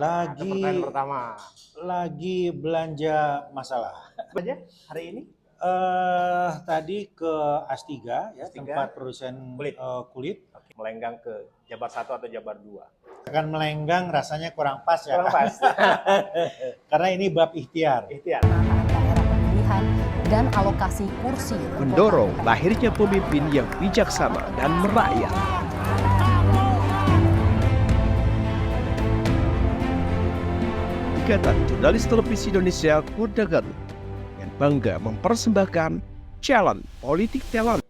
Itu pertanyaan Lagi pertama. belanja masalah. Aja hari ini Tadi ke Astiga ya, Astiga, tempat produsen kulit. kulit. Oke. Melenggang ke Jabar 1 atau Jabar 2. Akan melenggang rasanya kurang pas ya, Kurang Kak. pas. Karena ini bab ikhtiar. Ikhtiar. Penataan daerah pemilihan dan alokasi kursi mendorong lahirnya pemimpin yang bijaksana dan merakyat. Ikatan Jurnalis Televisi Indonesia Kuda Garut yang bangga mempersembahkan Challenge Politik Talent.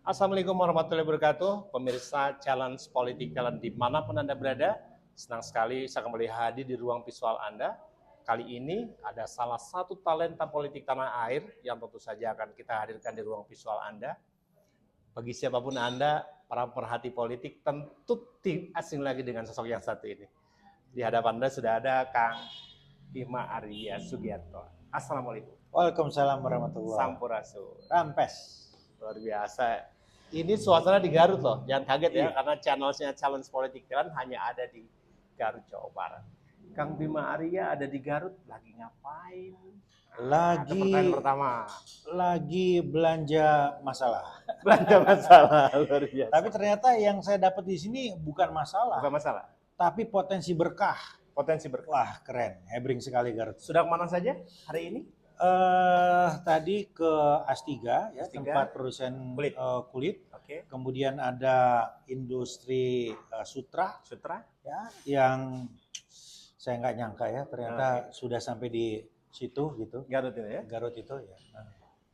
Assalamualaikum warahmatullahi wabarakatuh. Pemirsa Challenge Politik Talent dimanapun Anda berada, senang sekali saya kembali hadir di ruang visual Anda. Kali ini ada salah satu talenta politik tanah air yang tentu saja akan kita hadirkan di ruang visual Anda. Bagi siapapun Anda, para perhati politik, tentu tidak asing lagi dengan sosok yang satu ini. Di hadapan Anda sudah ada Kang Bima Arya Sugiarto. Assalamualaikum. Waalaikumsalam warahmatullahi wabarakatuh. Sampurasun. Rampes. Luar biasa. Ini suasana di Garut loh, jangan kaget ya, Iya. karena channelnya Challenge Politik kan hanya ada di Garut, Jawa Barat. Kang Bima Arya ada di Garut, lagi ngapain? Itu pertanyaan pertama. Lagi belanja masalah. Belanja masalah, luar biasa. Tapi ternyata yang saya dapat di sini bukan masalah, Bukan masalah, tapi potensi berkah. potensi berkah. Wah, keren. Hebring sekali Garut. Sudah kemana saja hari ini? Tadi ke Astiga ya, Astiga, tempat produsen kulit. kulit. Oke, Kemudian ada industri sutra Sutra. ya, yang saya nggak nyangka ya ternyata sudah sampai di situ gitu. Garut ini ya. Garut itu ya. Nah,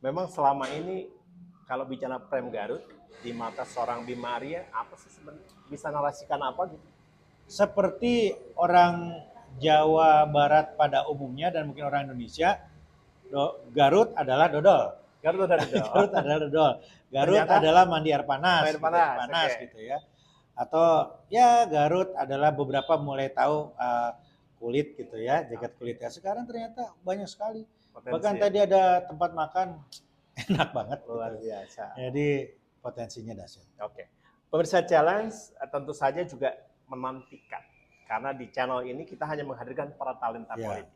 Memang selama ini kalau bicara Prem Garut, di mata seorang Bima Arya, apa sih sebenarnya? Bisa narasikan apa gitu? seperti orang Jawa Barat pada umumnya dan mungkin orang Indonesia, Garut adalah dodol. Garut ada di Garut adalah dodol. Garut Ternyata adalah mandi air panas, air gitu, panas, oke. gitu ya. Atau ya Garut adalah beberapa mulai tahu kulit gitu ya, jaket kulit ya. Sekarang ternyata banyak sekali. Potensi Bahkan ya. tadi ada tempat makan enak banget. Luar Gitu. biasa. Jadi potensinya dahsyat. Oke. Pemirsa Challenge tentu saja juga menantikan. Karena di channel ini kita hanya menghadirkan para talenta Ya. politik.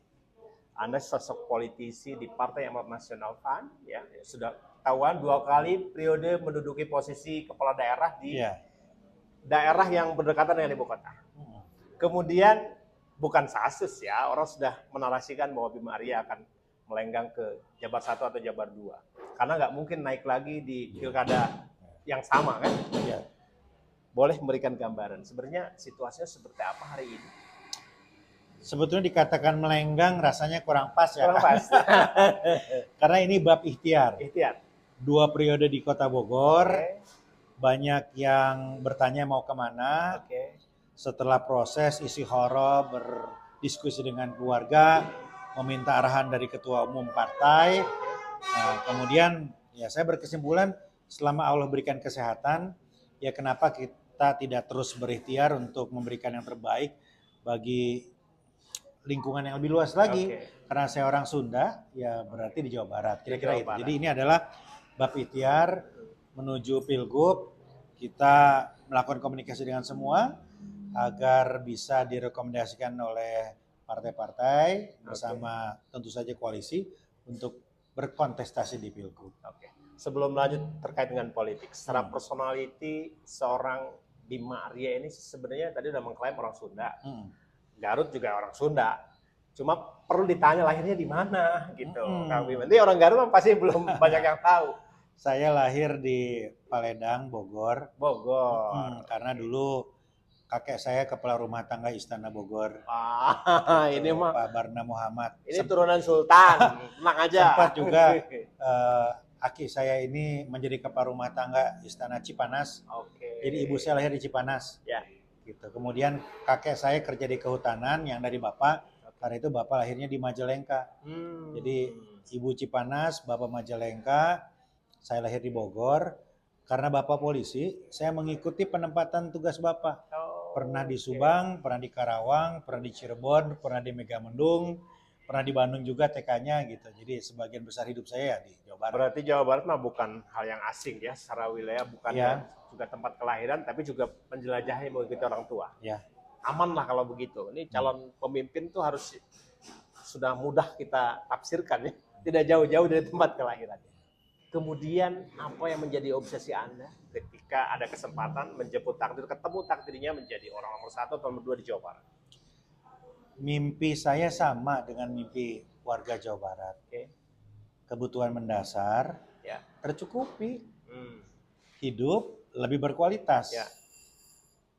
Anda sosok politisi di Partai Amanat Nasional PAN, ya, sudah ketahuan 2 kali periode menduduki posisi kepala daerah di Iya. daerah yang berdekatan dengan ibu kota. Kemudian bukan kasus ya, orang sudah menarasikan bahwa Bima Arya akan melenggang ke Jabar 1 atau Jabar 2. Karena nggak mungkin naik lagi di pilkada yang sama kan. Iya. Boleh memberikan gambaran, sebenarnya situasinya seperti apa hari ini? Sebetulnya dikatakan melenggang rasanya kurang pas ya. Kurang Kak. pas. Karena ini bab ikhtiar. Ikhtiar. 2 periode di Kota Bogor, Oke. banyak yang bertanya mau kemana. Oke. Setelah proses isi horo, berdiskusi dengan keluarga, meminta arahan dari ketua umum partai. Nah, kemudian ya saya berkesimpulan selama Allah berikan kesehatan, ya kenapa kita tidak terus berikhtiar untuk memberikan yang terbaik bagi lingkungan yang lebih luas lagi. Oke. Karena saya orang Sunda, ya berarti di Jawa Barat. Kira-kira Jawa itu. Barat. Jadi ini adalah bab ikhtiar menuju Pilgub. Kita melakukan komunikasi dengan semua agar bisa direkomendasikan oleh partai-partai bersama tentu saja koalisi untuk berkontestasi di Pilgub. Oke. Sebelum lanjut terkait dengan politik, secara personality seorang Bima Arya ini sebenarnya tadi udah mengklaim orang Sunda. Garut juga orang Sunda. Cuma perlu ditanya lahirnya di mana gitu. Kang Bima. Ini orang Garut pasti belum banyak yang tahu. Saya lahir di Paledang, Bogor. Bogor. Karena dulu kakek saya kepala rumah tangga Istana Bogor. Ini mah Pak Barna Muhammad. ini turunan Sultan. Tenang aja. Sempat juga aki saya ini menjadi kepala rumah tangga Istana Cipanas. Oke. Jadi ibu saya lahir di Cipanas. Ya. Gitu. Kemudian kakek saya kerja di kehutanan yang dari bapak. Karena itu bapak lahirnya di Majalengka. Jadi ibu Cipanas, bapak Majalengka. Saya lahir di Bogor. Karena bapak polisi, saya mengikuti penempatan tugas bapak. Pernah di Subang, pernah di Karawang, pernah di Cirebon, pernah di Megamendung, pernah di Bandung juga TK-nya gitu. Jadi sebagian besar hidup saya ya di Jawa Barat. Berarti Jawa Barat mah bukan hal yang asing ya secara wilayah, bukan Ya. juga tempat kelahiran, tapi juga menjelajahi mengikuti orang tua. Ya. aman lah kalau begitu. Ini calon pemimpin tuh harus sudah mudah kita tafsirkan ya, tidak jauh-jauh dari tempat kelahirannya. Kemudian apa yang menjadi obsesi Anda ketika ada kesempatan menjemput takdir, ketemu takdirnya menjadi orang nomor 1 atau nomor 2 di Jawa Barat? Mimpi saya sama dengan mimpi warga Jawa Barat. Oke. Kebutuhan mendasar Ya. tercukupi, Hmm. hidup lebih berkualitas, Ya.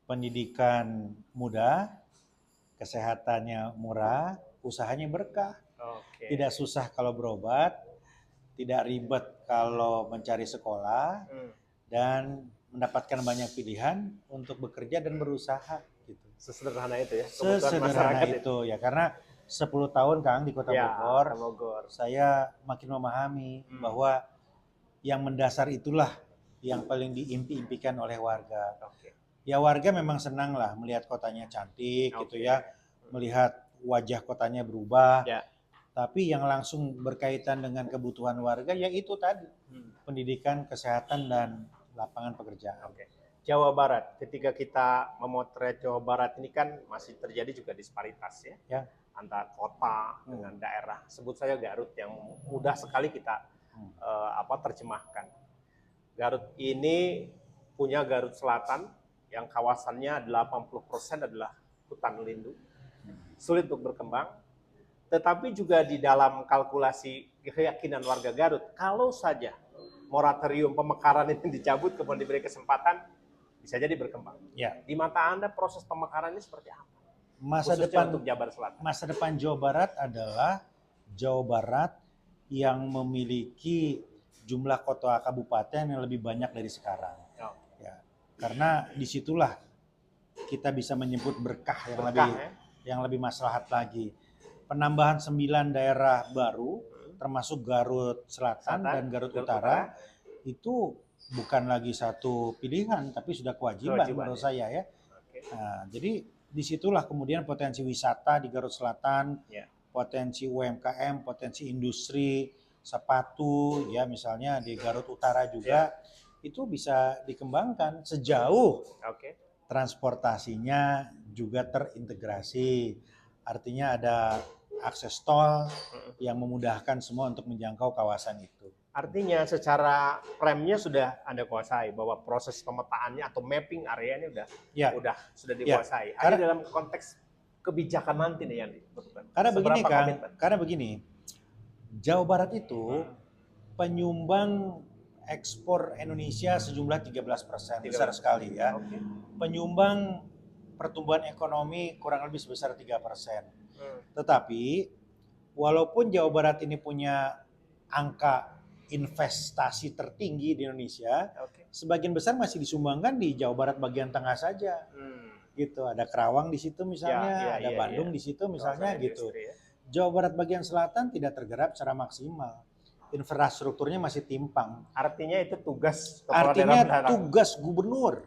pendidikan mudah, kesehatannya murah, usahanya berkah, Oke. tidak susah kalau berobat, tidak ribet kalau mencari sekolah, Hmm. dan mendapatkan banyak pilihan untuk bekerja dan berusaha. Gitu. Sesederhana itu ya. Kebutuhan Sesederhana masyarakat itu ya, karena 10 tahun Kang di Kota Ya, Bogor, Bogor. saya makin memahami bahwa yang mendasar itulah yang paling diimpi-impikan oleh warga. Oke. Ya warga memang senang lah melihat kotanya cantik gitu Oke. ya, melihat wajah kotanya berubah. Ya. Tapi yang langsung berkaitan dengan kebutuhan warga ya itu tadi, pendidikan, kesehatan, dan lapangan pekerjaan. Oke. Jawa Barat, ketika kita memotret Jawa Barat ini kan masih terjadi juga disparitas ya, Ya. antara kota dengan daerah. Sebut saja Garut yang mudah sekali kita terjemahkan. Garut ini punya Garut Selatan yang kawasannya 80% adalah hutan lindung, sulit untuk berkembang. Tetapi juga di dalam kalkulasi keyakinan warga Garut, kalau saja moratorium pemekaran ini dicabut kemudian diberi kesempatan, bisa jadi berkembang. Ya. Di mata Anda proses pemekaran ini seperti apa? Masa Khususnya depan untuk Jabar Selatan. masa depan Jawa Barat adalah Jawa Barat yang memiliki jumlah kota kabupaten yang lebih banyak dari sekarang. Oh. Ya, karena disitulah kita bisa menyebut berkah yang lebih maslahat lagi. Penambahan 9 daerah baru, termasuk Garut Selatan dan Garut Utara, itu bukan lagi satu pilihan, tapi sudah kewajiban menurut saya ya. Oke. Nah, jadi disitulah kemudian potensi wisata di Garut Selatan, Ya. potensi UMKM, potensi industri, sepatu, ya misalnya di Garut Utara juga, itu bisa dikembangkan sejauh Oke. transportasinya juga terintegrasi. Artinya ada akses tol yang memudahkan semua untuk menjangkau kawasan itu. Artinya secara remnya sudah Anda kuasai, bahwa proses pemetaannya atau mapping areanya sudah dikuasai. Hanya dalam konteks kebijakan nanti nih yang dibutuhkan. Karena begini, Jawa Barat itu penyumbang ekspor Indonesia sejumlah 13%, besar sekali ya. Oke. Penyumbang pertumbuhan ekonomi kurang lebih sebesar 3%. Tetapi walaupun Jawa Barat ini punya angka investasi tertinggi di Indonesia, sebagian besar masih disumbangkan di Jawa Barat bagian tengah saja. Gitu, ada Kerawang di situ misalnya, ada Bandung di situ misalnya gitu. Jawa Barat bagian selatan tidak tergerap secara maksimal. Infrastrukturnya masih timpang. Artinya itu tugas tugas gubernur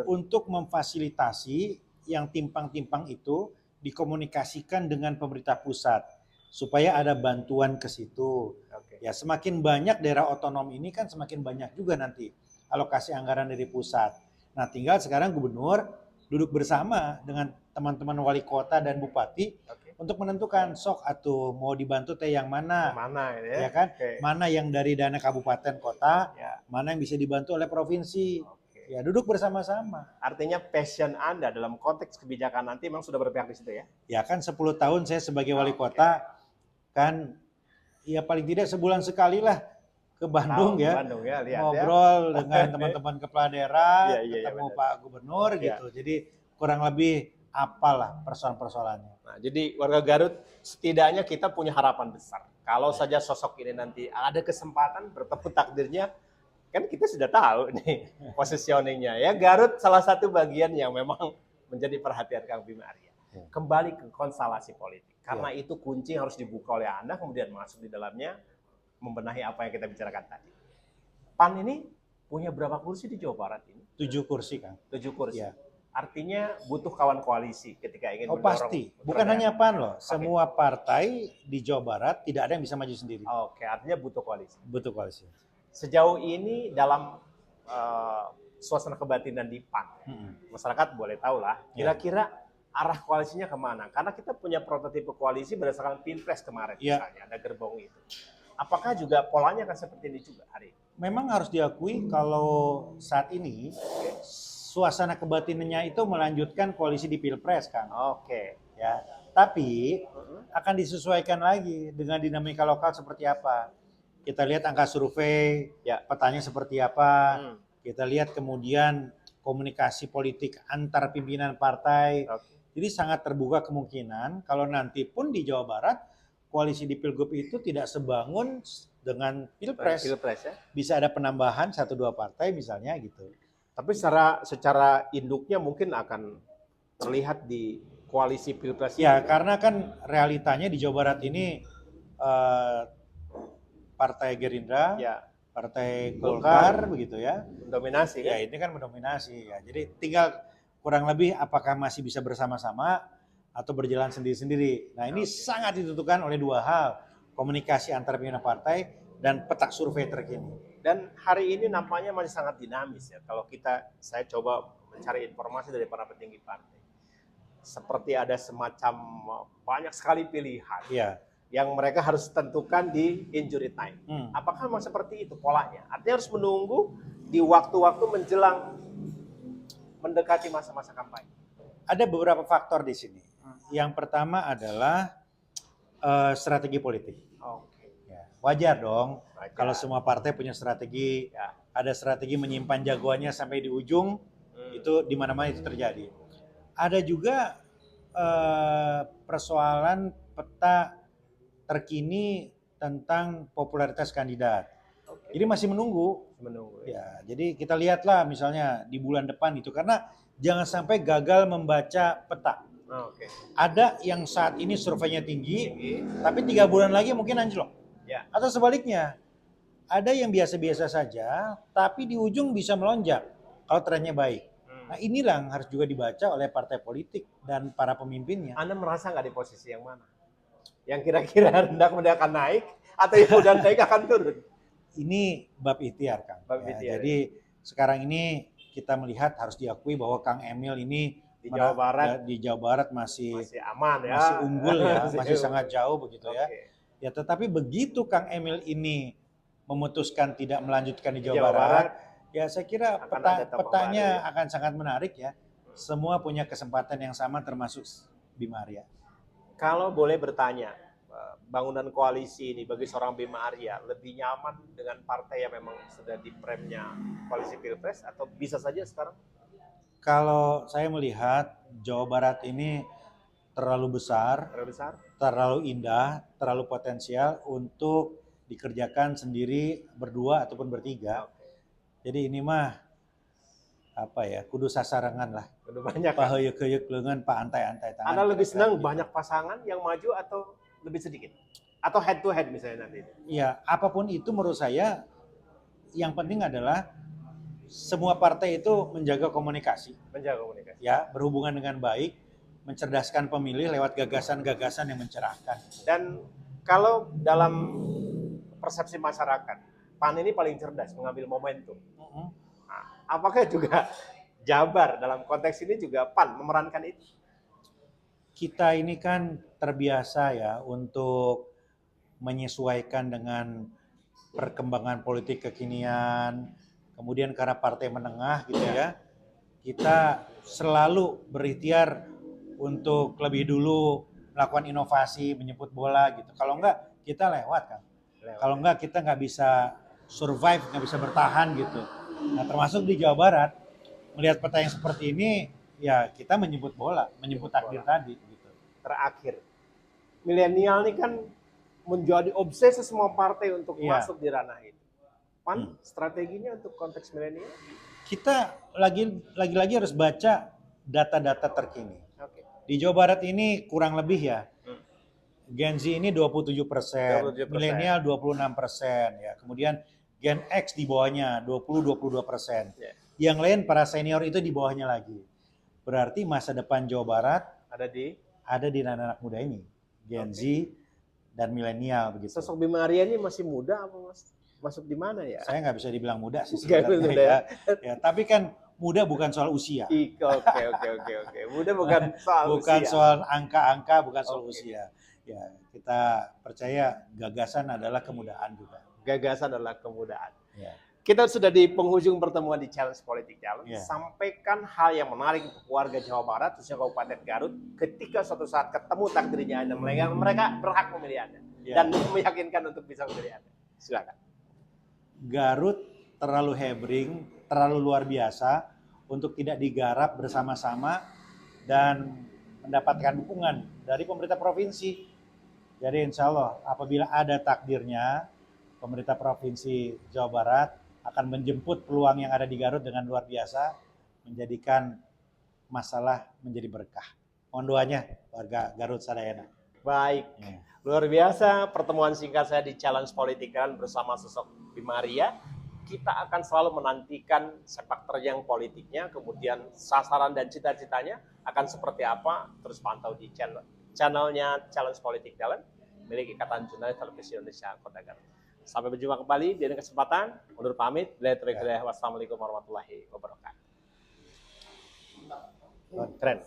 untuk memfasilitasi yang timpang-timpang itu dikomunikasikan dengan pemerintah pusat supaya ada bantuan ke situ. Ya, semakin banyak daerah otonom ini kan semakin banyak juga nanti alokasi anggaran dari pusat. Nah, tinggal sekarang gubernur duduk bersama dengan teman-teman wali kota dan bupati untuk menentukan sok atau mau dibantu yang mana ya kan? Mana yang dari dana kabupaten kota, mana yang bisa dibantu oleh provinsi. Ya, duduk bersama-sama. Artinya passion Anda dalam konteks kebijakan nanti memang sudah berpihak di situ ya? Ya kan 10 tahun saya sebagai wali kota kan ya paling tidak sebulan sekali lah ke Bandung ya. Ngobrol dengan teman-teman kepala daerah, ketemu Pak Gubernur gitu. Jadi kurang lebih apalah persoalan-persoalannya. Nah, jadi warga Garut setidaknya kita punya harapan besar. Kalau saja sosok ini nanti ada kesempatan bertemu takdirnya, kan kita sudah tahu nih positioningnya ya. Garut salah satu bagian yang memang menjadi perhatian Kang Bima Arya. Kembali ke konstelasi politik. Karena itu kunci yang harus dibuka oleh Anda, kemudian masuk di dalamnya, membenahi apa yang kita bicarakan tadi. PAN ini punya berapa kursi di Jawa Barat ini? 7 kursi kan. 7 kursi. Ya. Artinya butuh kawan koalisi ketika ingin mendorong. Pasti. Bukan hanya PAN loh. Semua partai di Jawa Barat tidak ada yang bisa maju sendiri. Oke, artinya butuh koalisi. Butuh koalisi. Sejauh ini dalam suasana kebatinan di PAN, masyarakat boleh tahu lah, kira-kira arah koalisinya kemana? Karena kita punya prototipe koalisi berdasarkan Pilpres kemarin, Ya. misalnya ada gerbong itu. Apakah juga polanya akan seperti ini juga hari ini? Memang harus diakui kalau saat ini suasana kebatinannya itu melanjutkan koalisi di Pilpres, Kang. Oke. Ya, tapi akan disesuaikan lagi dengan dinamika lokal seperti apa. Kita lihat angka survei, Ya. petanya seperti apa. Hmm. Kita lihat kemudian komunikasi politik antar pimpinan partai. Oke. Jadi sangat terbuka kemungkinan kalau nanti pun di Jawa Barat koalisi di Pilgub itu tidak sebangun dengan Pilpres. Pilpres ya. Bisa ada penambahan 1-2 partai misalnya gitu. Tapi secara induknya mungkin akan terlihat di koalisi Pilpres. Ya, karena kan realitanya di Jawa Barat ini Partai Gerindra, Ya, Partai Golkar begitu ya. dominasi Ya, kan? ini kan mendominasi ya. Jadi tinggal kurang lebih apakah masih bisa bersama-sama atau berjalan sendiri-sendiri. Nah, ini sangat ditentukan oleh dua hal, komunikasi antar pimpinan partai dan peta survei terkini. Dan hari ini nampaknya masih sangat dinamis ya. Kalau saya coba mencari informasi dari para petinggi partai. Seperti ada semacam banyak sekali pilihan Iya. yang mereka harus tentukan di injury time. Apakah memang seperti itu polanya? Artinya harus menunggu di waktu-waktu menjelang mendekati masa-masa kampanye. Ada beberapa faktor di sini. Yang pertama adalah strategi politik. Oke. Ya, wajar dong Wajar. kalau semua partai punya strategi. Ya. Ada strategi menyimpan jagoannya sampai di ujung, itu di mana-mana itu terjadi. Ada juga persoalan peta terkini tentang popularitas kandidat. Oke. Jadi masih menunggu. Menunggu. Ya, jadi kita lihatlah misalnya di bulan depan itu, karena jangan sampai gagal membaca peta. Oke. Ada yang saat ini surveinya tinggi, tapi 3 bulan lagi mungkin anjlok. Ya. Atau sebaliknya, ada yang biasa-biasa saja, tapi di ujung bisa melonjak kalau trennya baik. Nah, inilah yang harus juga dibaca oleh partai politik dan para pemimpinnya. Anda merasa nggak di posisi yang mana? Yang kira-kira hendak akan naik atau yang udah naik akan turun? Ini bab ikhtiar, Kang. Bab Ya, ikhtiar, jadi sekarang ini kita melihat harus diakui bahwa Kang Emil ini Di Jawa Barat di Jawa Barat masih aman ya. masih unggul ya, masih unggul. sangat jauh begitu ya. Oke. Ya, tetapi begitu Kang Emil ini memutuskan tidak melanjutkan di Di Jawa Barat, ya saya kira akan ada tokoh petanya baru ya. akan sangat menarik ya. Semua punya kesempatan yang sama termasuk Bima Arya. Kalau boleh bertanya, bangunan koalisi ini bagi seorang Bima Arya lebih nyaman dengan partai yang memang sudah di premnya koalisi Pilpres atau bisa saja sekarang? Kalau saya melihat Jawa Barat ini terlalu besar, Terlalu besar? terlalu indah, terlalu potensial untuk dikerjakan sendiri berdua ataupun bertiga. Jadi ini mah apa ya, kudu sasarangan lah. Udah banyak. Pak heuyeuk-heuyeuk leungeun, Pak antai-antai tangan. Anda lebih kira-kira senang gitu. banyak pasangan yang maju atau lebih sedikit? Atau head to head misalnya nanti? Ya, apapun itu menurut saya yang penting adalah semua partai itu menjaga komunikasi, Menjaga komunikasi. ya, berhubungan dengan baik, mencerdaskan pemilih lewat gagasan-gagasan yang mencerahkan. Dan kalau dalam persepsi masyarakat, PAN ini paling cerdas mengambil momentum. Nah, apakah juga Jabar dalam konteks ini juga PAN memerankan itu? Kita ini kan terbiasa ya untuk menyesuaikan dengan perkembangan politik kekinian, kemudian karena partai menengah gitu ya, kita selalu berikhtiar untuk lebih dulu melakukan inovasi, menjemput bola gitu. Kalau enggak kita lewat kan. Kalau enggak kita nggak bisa survive, nggak bisa bertahan gitu. Nah, termasuk di Jawa Barat, melihat peta yang seperti ini, ya kita menjemput bola, menjemput takdir tadi gitu. Terakhir, milenial ini kan menjadi obsesi semua partai untuk Iya. masuk di ranah ini. PAN strateginya untuk konteks milenial? Kita lagi-lagi harus baca data-data terkini. Oke. Di Jawa Barat ini kurang lebih ya, Gen Z ini 27%, 27%. milenial 26%, ya. Kemudian Gen X di bawahnya 20-22%. Ya. Yang lain para senior itu di bawahnya lagi. Berarti masa depan Jawa Barat Ada di ada di anak-anak muda ini, Gen Z dan milenial begitu. sosok Bima Arya ini masih muda apa mas? Masuk di mana ya? Saya nggak bisa dibilang muda sih Nggak sebenarnya muda ya. Ya, tapi kan muda bukan soal usia. Oke. Muda bukan soal Bukan usia. soal angka-angka, bukan soal Oke. usia. Ya, kita percaya gagasan adalah kemudaan juga. Gagasan adalah kemudaan. Ya. Kita sudah di penghujung pertemuan di Challenge Politik Challenge. Ya. Sampaikan hal yang menarik untuk warga Jawa Barat, khususnya Kabupaten Garut, ketika suatu saat ketemu takdirnya Anda, mereka berhak memilih Anda. Ya. Dan meyakinkan untuk bisa memilih Anda. Silakan. Garut terlalu hebring, terlalu luar biasa untuk tidak digarap bersama-sama dan mendapatkan dukungan dari pemerintah provinsi. Jadi insya Allah apabila ada takdirnya, pemerintah provinsi Jawa Barat akan menjemput peluang yang ada di Garut dengan luar biasa, menjadikan masalah menjadi berkah. Mohon doanya warga Garut Sadayana. Baik. Ya. Luar biasa pertemuan singkat saya di Challenge Politik Challenge bersama sosok Bimaria. Kita akan selalu menantikan sepak terjang politiknya, kemudian sasaran dan cita-citanya akan seperti apa. Terus pantau di channelnya Challenge Politik Challenge milik Ikatan Jurnalis Televisi Indonesia Kota Garut. Sampai berjumpa kembali di lain kesempatan. Undur pamit. Wassalamualaikum warahmatullahi wabarakatuh. Keren.